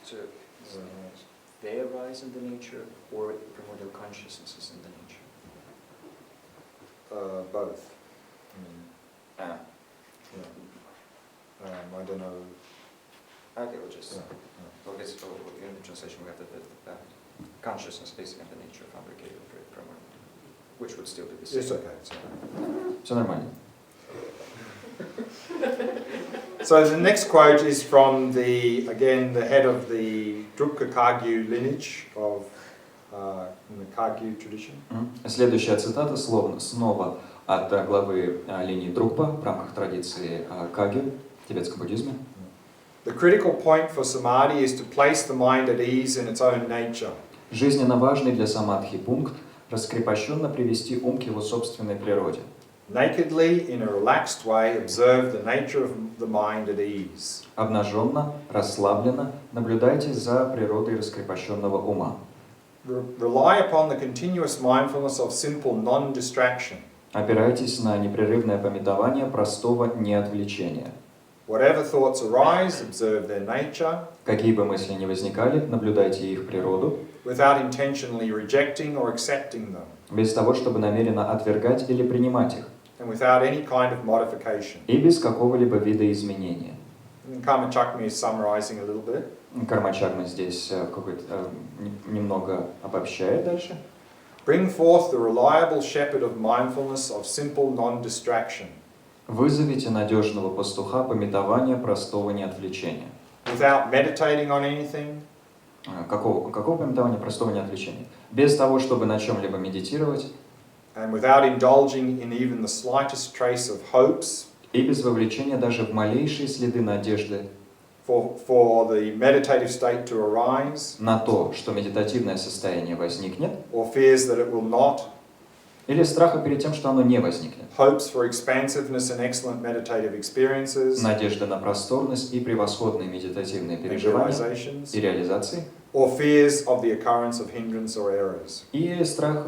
So they arise in the nature, or primordial consciousness is in the nature.
Both.
Ah.
Yeah. I don't know.
Okay, we'll just.
Yeah.
Well, it's, in the translation we have that consciousness is in the nature of fabricated primordial, which would still be the same.
It's okay. It's okay.
Все нормально.
So the next quote is from the head of the Drupka Kagyu lineage of in the Kagyu tradition.
Следующая цитата снова от главы линии Друкпа в рамках традиции Кагю в тибетском буддизме.
The critical point for samadhi is to place the mind at ease in its own nature.
Жизненно важный для самадхи пункт – раскрепощенно привести ум к его собственной природе.
Nakedly, in a relaxed way, observe the nature of the mind at ease.
Обнаженно, расслабленно наблюдайте за природой раскрепощенного ума.
Rely upon the continuous mindfulness of simple non-distraction.
Опирайтесь на непрерывное памятование простого неотвлечения.
Whatever thoughts arise, observe their nature.
Какие бы мысли ни возникали, наблюдайте их природу.
Without intentionally rejecting or accepting them.
Без того, чтобы намеренно отвергать или принимать их.
And without any kind of modification.
И без какого-либо вида изменения.
Karma Chagme is summarizing a little bit.
Карма Чагме здесь немного обобщает дальше.
Bring forth the reliable shepherd of mindfulness of simple non-distraction.
Вызовите надежного пастуха памятования простого неотвлечения.
Without meditating on anything.
Какого памятования простого неотвлечения? Без того, чтобы на чем-либо медитировать.
And without indulging in even the slightest trace of hopes.
И без вовлечения даже в малейшие следы надежды.
For the meditative state to arise.
На то, что медитативное состояние возникнет.
Or fears that it will not.
Или страха перед тем, что оно не возникнет.
Hopes for expansiveness and excellent meditative experiences.
Надежда на просторность и превосходные медитативные переживания и реализации.
Or fears of the occurrence of hindrance or errors.
И страх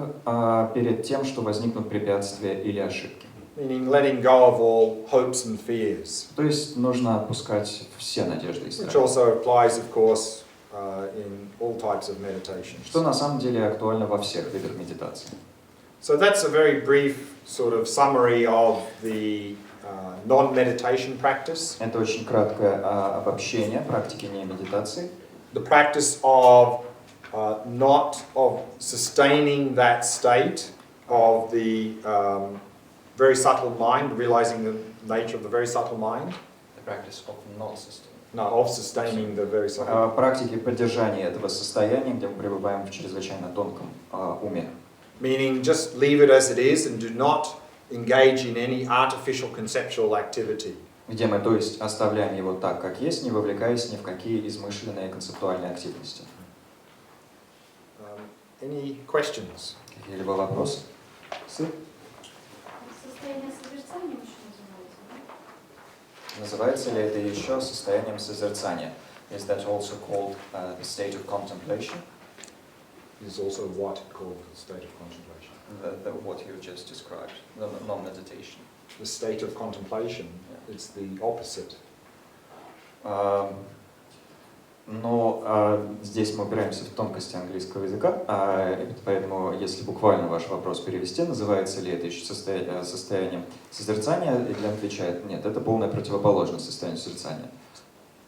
перед тем, что возникнут препятствия или ошибки.
Meaning letting go of all hopes and fears.
То есть нужно отпускать все надежды и
Which
страхи.
also applies, of course, in all types of meditation.
Что на самом деле актуально во всех видах медитации.
So that's a very brief sort of summary of the non-meditation practice.
Это очень краткое обобщение практики не медитации.
The practice of not of sustaining that state of the very subtle mind, realizing the nature of the very subtle mind.
The practice of not sustaining.
No, of sustaining the very subtle.
Практики поддержания этого состояния, где мы пребываем в чрезвычайно тонком уме.
Meaning just leave it as it is and do not engage in any artificial conceptual activity.
Где мы, то есть, оставляем его так, как есть, не вовлекаясь ни в какие измышленные концептуальные активности.
Any questions?
Какие-либо вопросы?
Состояние созерцания еще называется, да?
Называется ли это еще состоянием созерцания? Is that also called the state of contemplation?
Is also what called the state of contemplation.
What you just described, the non-meditation.
The state of contemplation, it's the opposite.
Но здесь мы упираемся в тонкости английского языка, поэтому, если буквально ваш вопрос перевести, называется ли это еще состоянием созерцания, Илья отвечает, нет, это полная противоположность состоянию созерцания.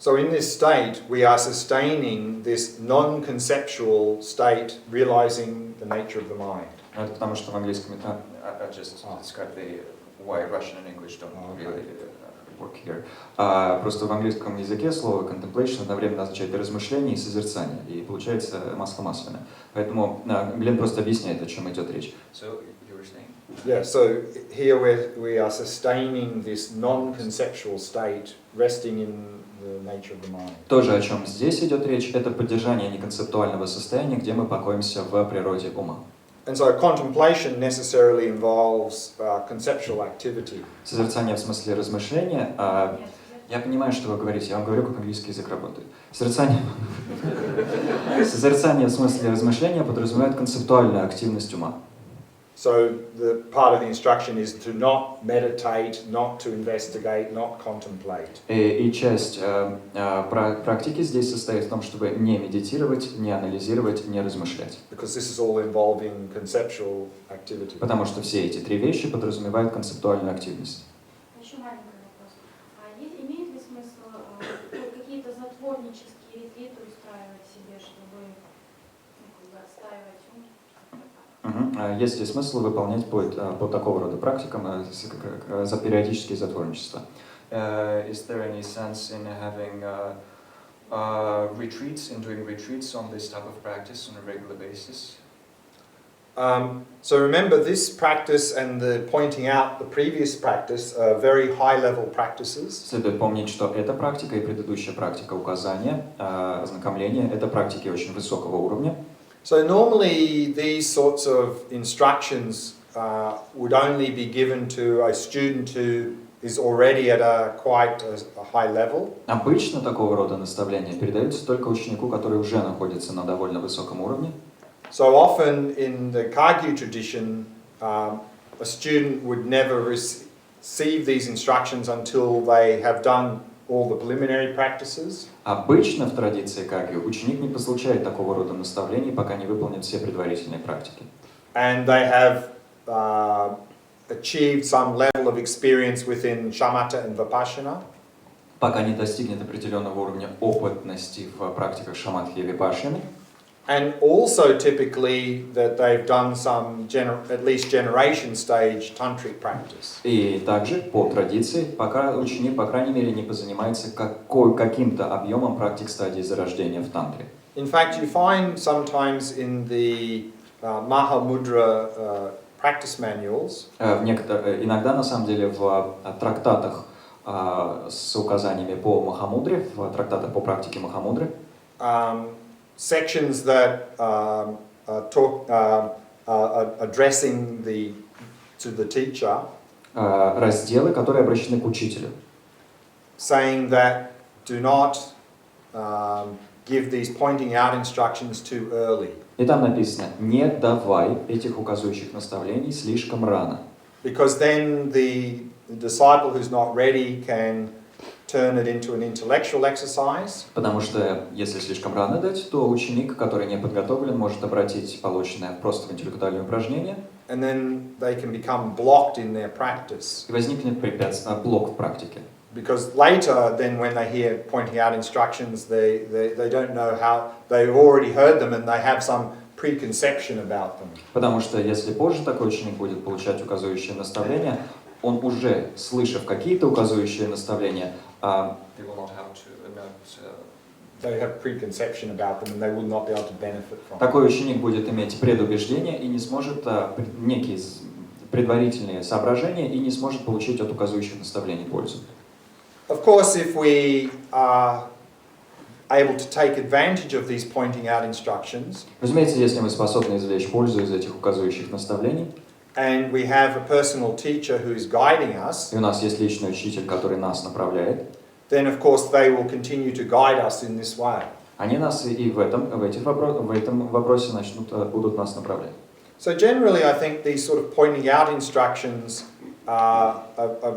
So in this state, we are sustaining this non-conceptual state, realizing the nature of the mind.
Это потому что в английском I just described why Russian and English don't really work here. Просто в английском языке слово contemplation одновременно означает и размышление, и созерцание, и получается масло масляное. Поэтому Глен просто объясняет, о чем идет речь. So, you were saying?
Yeah, so here we are sustaining this non-conceptual state, resting in the nature of the mind.
Тоже, о чем здесь идет речь, это поддержание неконцептуального состояния, где мы покоимся в природе ума.
And so contemplation necessarily involves conceptual activity.
Созерцание в смысле размышления. Я понимаю, что вы говорите, я вам говорю, как английский язык работает. Созерцание в смысле размышления подразумевает концептуальную активность ума.
So the part of the instruction is to not meditate, not to investigate, not contemplate.
И часть практики здесь состоит в том, чтобы не медитировать, не анализировать, не размышлять.
Because this is all involving conceptual activity.
Потому что все эти три вещи подразумевают концептуальную активность.
Еще маленький вопрос. Имеет ли смысл какие-то затворнические ретриты устраивать себе, чтобы отстаивать ум?
Есть ли смысл выполнять по такого рода практикам за периодические затворничества? Is there any sense in having retreats, in doing retreats on this type of practice on a regular basis?
So remember, this practice and the pointing out the previous practice are very high-level practices.
Следует помнить, что эта практика и предыдущая практика указания, ознакомления, это практики очень высокого уровня.
So normally these sorts of instructions would only be given to a student who is already at quite a high level.
Обычно такого рода наставления передаются только ученику, который уже находится на довольно высоком уровне.
So often in the Kagyu tradition, a student would never receive these instructions until they have done all the preliminary practices.
Обычно в традиции Кагью ученик не получает такого рода наставлений, пока не выполнит все предварительные практики.
And they have achieved some level of experience within shamatha and vipassana.
Пока не достигнет определенного уровня опытности в практиках шаматхи и випашшаны.
And also typically that they've done some at least generation stage tantric practice.
И также по традиции, пока ученик, по крайней мере, не позанимается каким-то объемом практик стадии зарождения в тантре.
In fact, you find sometimes in the mahamudre practice manuals.
Иногда, на самом деле, в трактатах с указаниями по махамудре, в трактатах по практике махамудры,
Sections that talk addressing to the teacher.
Разделы, которые обращены к учителю.
Saying that do not give these pointing out instructions too early.
И там написано: не давай этих указывающих наставлений слишком рано.
Because then the disciple who's not ready can turn it into an intellectual exercise.
Потому что если слишком рано дать, то ученик, который не подготовлен, может обратить полученное просто в интеллектуальное упражнение.
And then they can become blocked in their practice.
И возникнет блок в практике.
Because later, then when they hear pointing out instructions, they don't know how, they've already heard them and they have some preconception about them.
Потому что если позже такой ученик будет получать указывающие наставления, он уже, слышав какие-то указывающие наставления, такой ученик будет иметь предубеждение и не сможет некие предварительные соображения и не сможет получить от указывающих наставлений пользу.
Of course, if we are able to take advantage of these pointing out instructions,
разумеется, если мы способны извлечь пользу из этих указывающих наставлений,
and we have a personal teacher who is guiding us,
и у нас есть личный учитель, который нас направляет,
then of course they will continue to guide us in this way.
Они нас и в этом вопросе будут нас направлять.
So generally, I think these sort of pointing out instructions are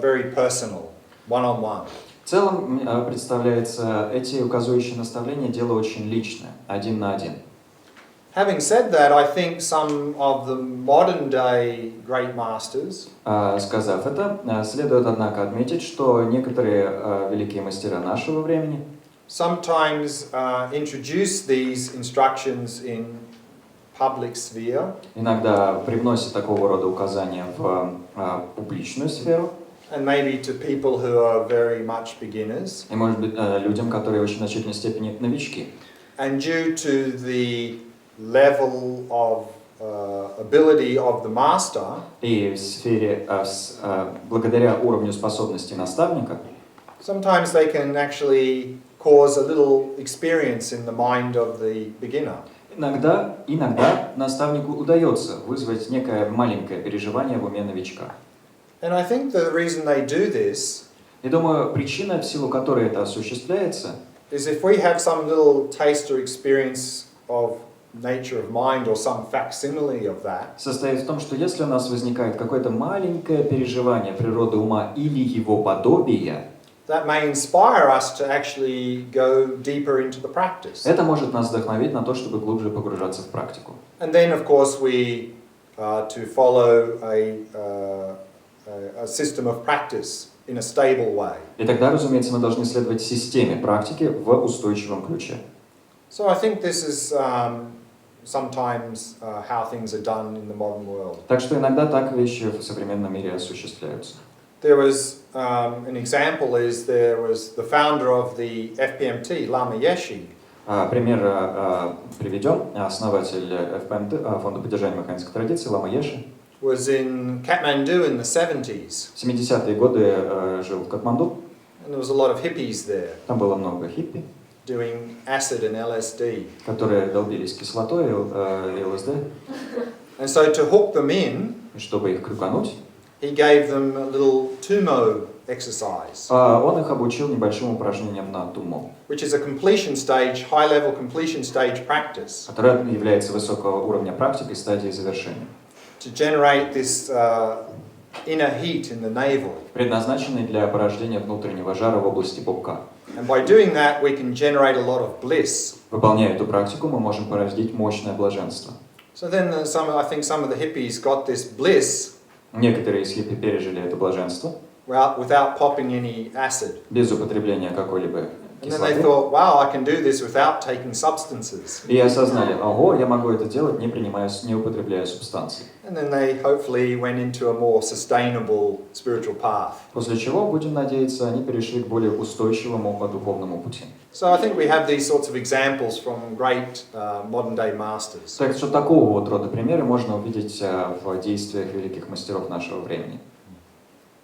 very personal, one-on-one.
В целом представляется, эти указывающие наставления дело очень личное, один на один.
Having said that, I think some of the modern day great masters,
сказав это, следует, однако, отметить, что некоторые великие мастера нашего времени
sometimes introduce these instructions in public sphere.
Иногда привносят такого рода указания в публичную сферу.
and maybe to people who are very much beginners.
И, может быть, людям, которые в очень значительной степени новички.
And due to the level of ability of the master,
И в сфере, благодаря уровню способности наставника,
sometimes they can actually cause a little experience in the mind of the beginner.
иногда наставнику удается вызвать некое маленькое переживание в уме новичка.
And I think the reason they do this
И думаю, причина, в силу которой это осуществляется,
is if we have some little taste or experience of nature of mind or some facsimile of that,
состоит в том, что если у нас возникает какое-то маленькое переживание природы ума или его подобия,
that may inspire us to actually go deeper into the practice.
это может нас вдохновить на то, чтобы глубже погружаться в практику.
And then, of course, we to follow a system of practice in a stable way.
И тогда, разумеется, мы должны следовать системе практики в устойчивом ключе.
So I think this is sometimes how things are done in the modern world.
Так что иногда так вещи в современном мире осуществляются.
There was an example is there was the founder of the FPMT, Lama Yeshe.
Пример приведем. Основатель ФПМТ, Фонда поддержания махамудрской традиции, Лама Йеши,
Was in Kathmandu in the 70s.
в 70-е годы жил в Катманду.
And there was a lot of hippies there
Там было много хиппи,
doing acid and LSD.
которые долбились кислотой и ЛСД.
And so to hook them in,
И чтобы их крюкануть,
he gave them a little tumo exercise,
он их обучил небольшим упражнениям на тумо,
which is a completion stage, high-level completion stage practice,
которая является высокого уровня практикой стадии завершения,
to generate this inner heat in the navel.
предназначенной для порождения внутреннего жара в области пупка.
And by doing that, we can generate a lot of bliss.
Выполняя эту практику, мы можем породить мощное блаженство.
So then I think some of the hippies got this bliss
Некоторые из хиппи пережили это блаженство
without popping any acid.
без употребления какой-либо
And then they
кислоты.
thought, wow, I can do this without taking substances.
И осознали, ого, я могу это делать, не употребляя субстанции.
And then they hopefully went into a more sustainable spiritual path.
После чего, будем надеяться, они перешли к более устойчивому духовному пути.
So I think we have these sorts of examples from great modern day masters.
Так что такого вот рода примеры можно увидеть в действиях великих мастеров нашего времени.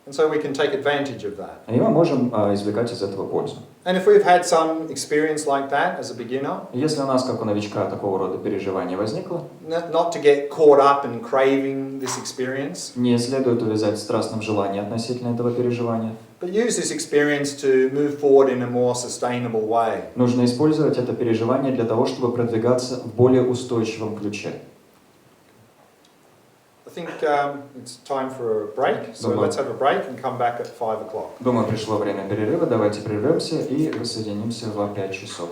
And so we can take advantage of that.
И мы можем извлекать из этого пользу.
And if we've had some experience like that as a beginner,
Если у нас, как у новичка, такого рода переживание возникло,
not to get caught up in craving this experience,
не следует увязать в страстном желании относительно этого переживания.
but use this experience to move forward in a more sustainable way.
Нужно использовать это переживание для того, чтобы продвигаться в более устойчивом ключе.
I think it's time for a break, so let's have a break and come back at 5 o'clock.
Думаю, пришло время перерыва. Давайте прервемся и воссоединимся в 5 часов.